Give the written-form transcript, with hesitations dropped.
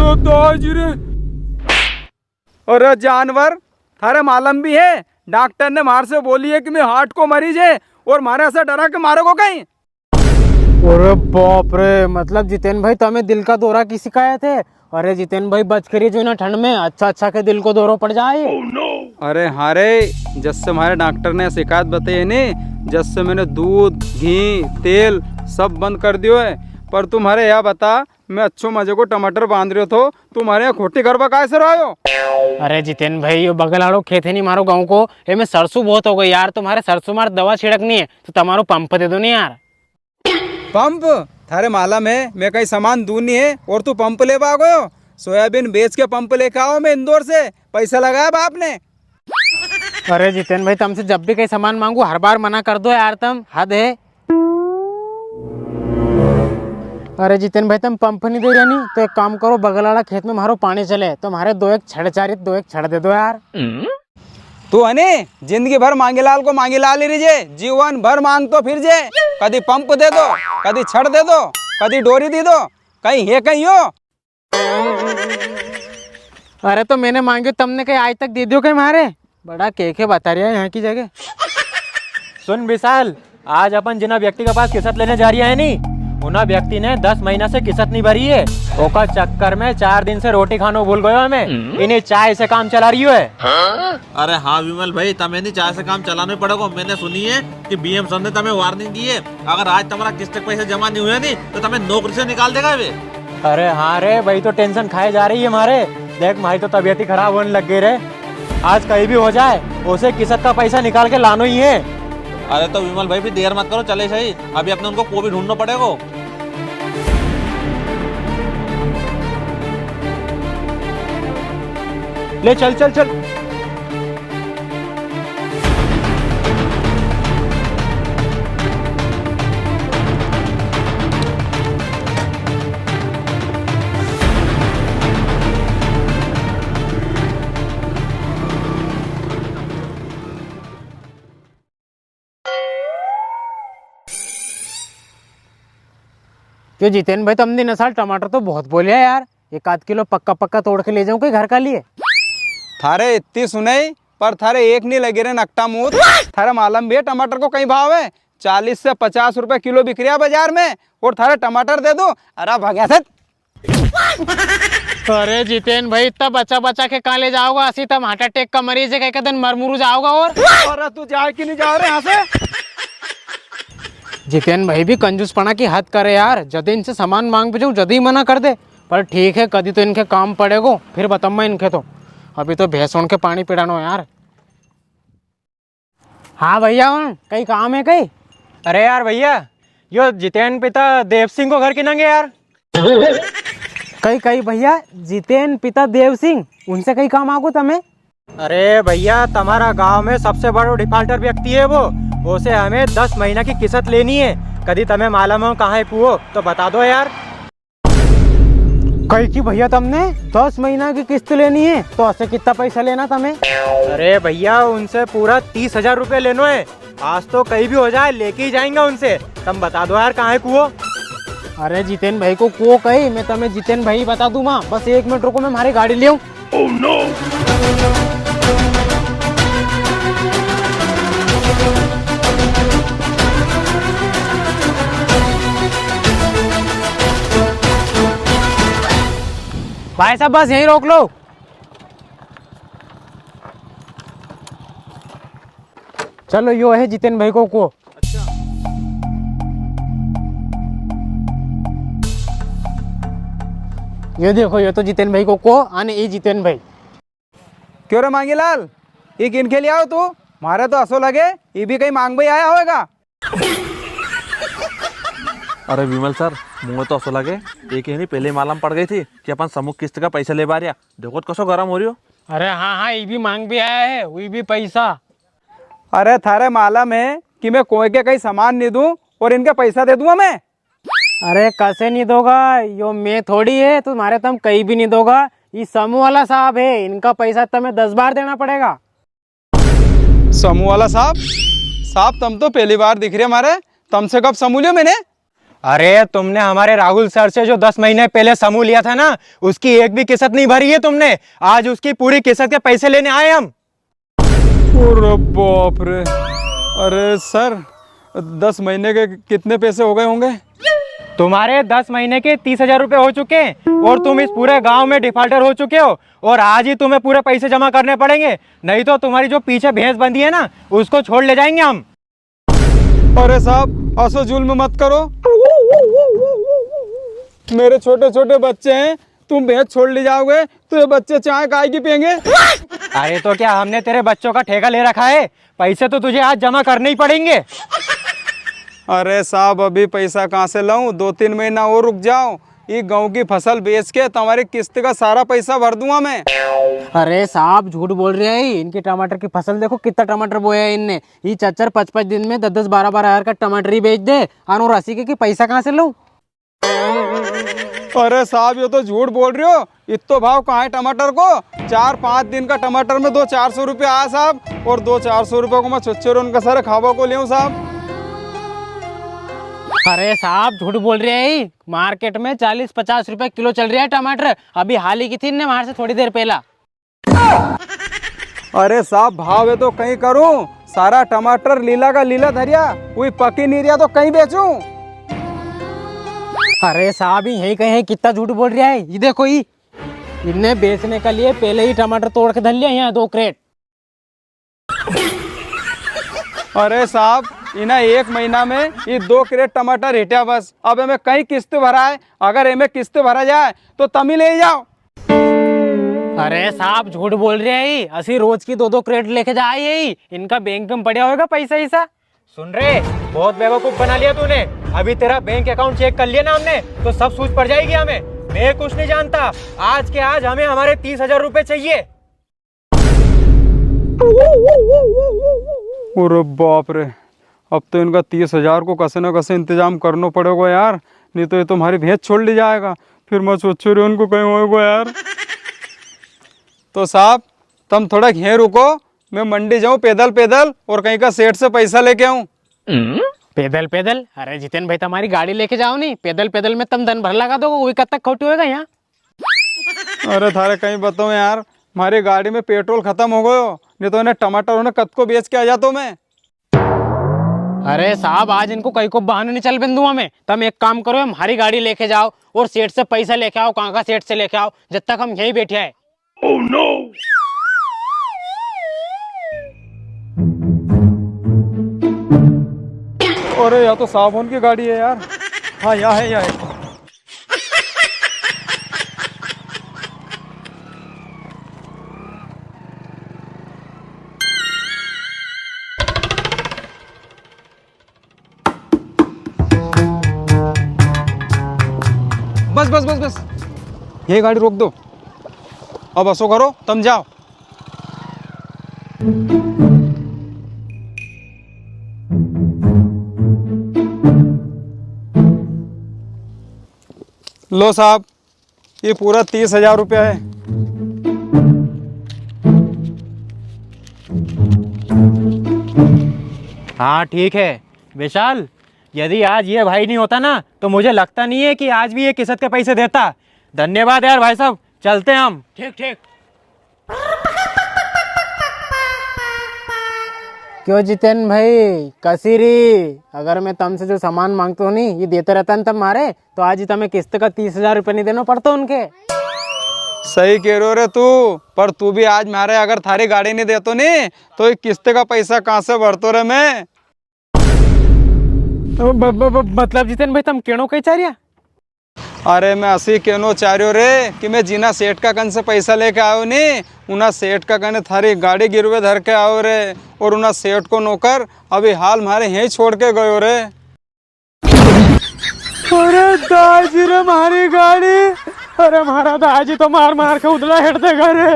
रे। अरे जानवर, थारे मालूम भी है डॉक्टर ने मार से बोली है कि मैं हार्ट को मरीज है और मारे ऐसा डरा के मारे को कहीं। अरे बाप रे, मतलब जितेन भाई तुम्हें दिल का दौरा की शिकायत है? अरे जितेन भाई बच करिए जो ना ठंड में, अच्छा के दिल को दौरा पड़ जाए। अरे हाँ रे, जब से हमारे डॉक्टर ने शिकायत बताई है नी, जब से मैंने दूध घी तेल सब बंद कर दियो है। पर तुम्हारे यहाँ बता, मैं अच्छो मजे को टमाटर बांध रहे हो, तुम्हारे यहाँ खोटी घर पर कैसे रहो? अरे जितेन भाई, ये बगल आड़ो खेत है नहीं मारो गाँव को, ये में सरसों बहुत हो गई यार। तुम्हारे सरसों मार दवा छिड़कनी है तो तुम्हारो पंप दे दो नहीं यार। पंप? थारे माला में मैं कहीं सामान दूर नहीं है और तू पंप ले पा गयो? सोयाबीन बेच के पंप लेके आओ मैं इंदौर से, पैसा लगाया बाप ने। अरे जितेन भाई, तुमसे जब भी कहीं सामान मांगू हर बार मना कर दो यार, तुम हद है। अरे जितेन भाई, तुम पंप नहीं दे रहे नहीं तो एक काम करो, बगल वाला खेत में मारो पानी चले, तुम्हारे दो एक छड़ चाहिए, दो एक छड़ दे दो यार। तू है नी जिंदगी भर मांगे लाल को मांगे लाल ही रही, जीवन भर मांग तो फिर जे, कभी पंप दे दो, कभी छड़ दे दो, कभी डोरी दे दो, कहीं है कहीं हो। अरे तो मैंने मांगे, तुमने कहीं आज तक दे दियो कहीं मारे? बड़ा केके बता रही है यहाँ की जगह। सुन विशाल, आज अपन जिना व्यक्ति के पास किस्त लेने जा रही है नी, उना व्यक्ति ने 10 महीना से किस्त नहीं भरी है। ओका चक्कर में 4 दिन से रोटी खानो भूल गयो हमें, इन्हें चाय से काम चला रही है। अरे हाँ विमल भाई, तमें नहीं चाय से काम चलाने पड़ेगा। मैंने सुनी है कि बीएम सर ने तमें वार्निंग दी है, अगर आज तुम्हारा किस्त के पैसे जमा नहीं हुए नहीं तो तमें नौकरी से निकाल देगा वे। अरे हाँ रे भाई, तो टेंशन खाए जा रही है हमारे। देख भाई, तो तबीयत ही खराब होने लग गई रे। आज कहीं भी हो जाए उसे किस्त का पैसा निकाल के लानो ही है। अरे तो विमल भाई भी देर मत करो, चले सही, अभी अपने उनको को भी ढूंढना पड़ेगा। ले चल चल चल। क्यों जितेन भाई, तुमने नसाल टमाटर तो बहुत बोले यार, 1 आध किलो पक्का तोड़ के ले जाऊं कोई घर का लिए। थारे इतनी सुनाई पर थारे एक नहीं लगे रे नकटा मुँह। थारे मालूम भी है टमाटर को कई भाव है? 40 से 50 रुपए किलो बिक रहा बाजार में, और थारे टमाटर दे दो। अरे भगया से। अरे जितेन भाई, इतना बचा के कहाँ ले जाओगा? असी तम हार्ट अटैक का मरीज है, कई दिन मरमुरू जाओगा। और अरे तू जाए कि नहीं जा रहे यहाँ से? जितेन भाई भी कंजूसपना की हद करे यार, जद इनसे सामान मांग पे जाऊँ जद ही मना कर दे। पर ठीक है, कभी तो इनके काम पड़ेगो, फिर बताऊँ मैं इनके। तो अभी तो भैंसों के पानी पिड़ानो यार। हाँ भैया, कहीं काम है कहीं? अरे यार भैया, यो जितेन पिता देव सिंह को घर किनेंगे यार। कहीं भैया, जितेन पिता देव सिंह, उनसे कहीं काम आगो तमें? अरे भैया, तुम्हारा गांव में सबसे बड़ा डिफाल्टर व्यक्ति है वो, उसे हमें 10 महीना की किस्त लेनी है। कभी तुम्हें मालूम हो कहाँ पुओ तो बता दो यार। कहीं की भैया, तुमने 10 महीना की किस्त लेनी है तो ऐसे कितना पैसा लेना तुम्हें? अरे भैया, उनसे पूरा 30,000 रुपये लेनो है। आज तो कहीं भी हो जाए लेके ही जाएंगे उनसे। तुम बता दो यार कहाँ है कुओ। अरे जितेन भाई को कही, मैं तुम्हें जितेन भाई बता दूँ। बस 1 मिनट रुको, मैं हमारी गाड़ी ले आऊँ। Oh, no! भाई साहब बस यहीं रोक लो। चलो, यो है जितेन भाई को। अच्छा। ये देखो, ये तो जितेन भाई को आने ये जितेन भाई। क्यों रे मांगे लाल, ये किन के लिए आओ तू? मारे तो असो लगे ये भी कहीं मांग भाई आया होगा। अरे विमल सर, मुँह तो असो लगे एक ही नहीं पहले मालूम पड़ गई थी कि अपन समूह किस्त का पैसा ले पा रहा। देखो तो कसो गरम हो रही हो। अरे हाँ, ये भी मांग भी आया है, वही भी पैसा। अरे थारे मालूम है कि मैं कोई के कहीं सामान नहीं दूं और इनका पैसा दे दूंगा मैं? अरे कैसे नहीं दोगा? यो मैं थोड़ी है, तुम्हारे तुम कहीं भी नहीं दोगा। ये समूह वाला साहब है, इनका पैसा तुम्हें 10 बार देना पड़ेगा। समूह वाला साहब? साहब तुम तो पहली बार दिख रहे हमारे, तुमसे कब समूह लियो मैंने? अरे तुमने हमारे राहुल सर से जो 10 महीने पहले समूह लिया था ना, उसकी एक भी किस्त नहीं भरी है तुमने। आज उसकी पूरी किस्त के पैसे लेने आए हम। अरे बाप रे। अरे सर 10 महीने के कितने पैसे हो गए होंगे? तुम्हारे 10 महीने के 30,000 रुपए हो चुके हैं और तुम इस पूरे गांव में डिफॉल्टर हो चुके हो। और आज ही तुम्हें पूरे पैसे जमा करने पड़ेंगे, नहीं तो तुम्हारी जो पीछे भैंस बंधी है ना, उसको छोड़ ले जाएंगे हम। अरे साहब ऐसा जुल्म मत करो, मेरे छोटे छोटे बच्चे हैं, तुम भैंस छोड़ ले जाओगे तो ये बच्चे चाय काहे की पियेंगे? अरे तो क्या हमने तेरे बच्चों का ठेका ले रखा है? पैसे तो तुझे आज जमा करने ही पड़ेंगे। अरे साहब अभी पैसा कहाँ से लाऊं? 2-3 महीना और रुक जाओ, ये गेहूं की फसल बेच के तुम्हारी किस्त का सारा पैसा भर दूंगा मैं। अरे साहब झूठ बोल रहे हैं, इनकी टमाटर की फसल देखो, कितना टमाटर बोया है इनने। ये 4-5 दिन में 10-10, 12-12 हजार का टमाटर ही बेच दे और अस्सी के पैसा कहाँ से लूं? अरे साहब ये तो झूठ बोल रहे हो, इतना भाव कहाँ है टमाटर को? 4-5 दिन का टमाटर में 200-400 रुपये आया साहब, और 200-400 रुपये को मैं छुच्छे उनका सारा खावा को ले साहब। अरे साहब झूठ बोल रहे हैं, मार्केट में 40-50 रुपए किलो चल रहा है टमाटर। अभी हाल ही की थी ने से थोड़ी देर पहला। अरे साहब भाव है तो कहीं करूं, सारा टमाटर लीला का लीला धरिया, कोई पकी नहीं रिया तो कहीं बेचूं। अरे साहब यही कहे कितना झूठ बोल रहा है। ये देखो ये इनने बेचने के लिए पहले ही टमाटर तोड़ के धर लिया यहाँ 2 क्रेट। अरे साहब इन्हें 1 महीना में ये 2 क्रेट टमाटर हिटिया बस। अब हमें कहीं किस्त भरा है, अगर हमें किस्त भरा जाए तो तमी ले जाओ। अरे साहब झूठ बोल रहे हैं, असी रोज की 2-2 क्रेट लेके जा यही, इनका बैंक में पड़ा होगा पैसा ऐसा। सुन रहे, बहुत बेवकूफ बना लिया तूने। अभी तेरा बैंक अकाउंट चेक कर लिया ना हमने, तो सब सूझ पड़ जाएगी हमें। मैं कुछ नहीं जानता, आज के आज हमें हमारे 30,000 रुपए चाहिए। अरे बाप रे, अब तो इनका 30,000 को कसे न कसे इंतजाम करना पड़ेगा यार, नहीं तो ये तुम्हारी भैंस छोड़ ली जाएगा, फिर मैं सोचू रही उनको कहीं होगा यार। तो साहब तुम थोड़ा घेर रुको, मैं मंडी जाऊं पैदल पैदल और कहीं का सेठ से पैसा लेके आऊं। पैदल पैदल? अरे जितेन भाई तुम्हारी गाड़ी लेके जाओ नहीं, पैदल पैदल में तुम दिन भर लगा दोगे, वही कब तक खोटी होगा यहाँ। अरे थारे कहीं बताऊं यार, हमारी गाड़ी में पेट्रोल खत्म हो गयो, नहीं तो इन्हें टमाटर उन्हें कद को बेच के आ जाता मैं। अरे साहब आज इनको कहीं को बहाने नहीं चल बिंदुआ में। तुम एक काम करो, हमारी गाड़ी लेके जाओ और सेठ से पैसा लेके आओ। कहाँ का सेठ से लेके आओ, जब तक हम यहीं बैठे हैं। Oh, no! अरे यहाँ तो साबुन की गाड़ी है यार। हाँ यहाँ है, यहाँ है। बस बस बस बस, ये गाड़ी रोक दो। अब ऐसो करो, तुम जाओ। लो साहब, ये पूरा 30,000 रुपया है। हाँ ठीक है विशाल, यदि आज ये भाई नहीं होता ना, तो मुझे लगता नहीं है कि आज भी ये किस्त के पैसे देता। धन्यवाद यार भाई साहब, चलते हैं हम। ठीक ठीक। क्यों जितेन भाई कसीरी, अगर मैं तुमसे जो सामान मांगता हूँ नहीं, ये देते रहता न तब मारे, तो आज ही तुम्हें किस्त का 30,000 रुपये नहीं देना पड़ता उनके। सही कह रहे हो रे तू, पर तू भी आज मारे अगर थारी गाड़ी नहीं देतो नहीं, तो ये किस्त का पैसा कहाँ से भरतो रे मैं। मतलब जितेन भाई तुम केनो कहीं चाह रिया? अरे मैं असी कहना चाह रही रे कि मैं जिना सेठ का कन से पैसा लेके आयो नहीं, उना सेठ का कने थारी गाड़ी गिरवे धर के आओ रे, और उना सेठ को नौकर अभी हाल मारे यहीं छोड़ के गयो रे। अरे दाजी रे हमारी गाड़ी, अरे हमारा दाजी तो मार मार के उधड़ा हेट देगा रे।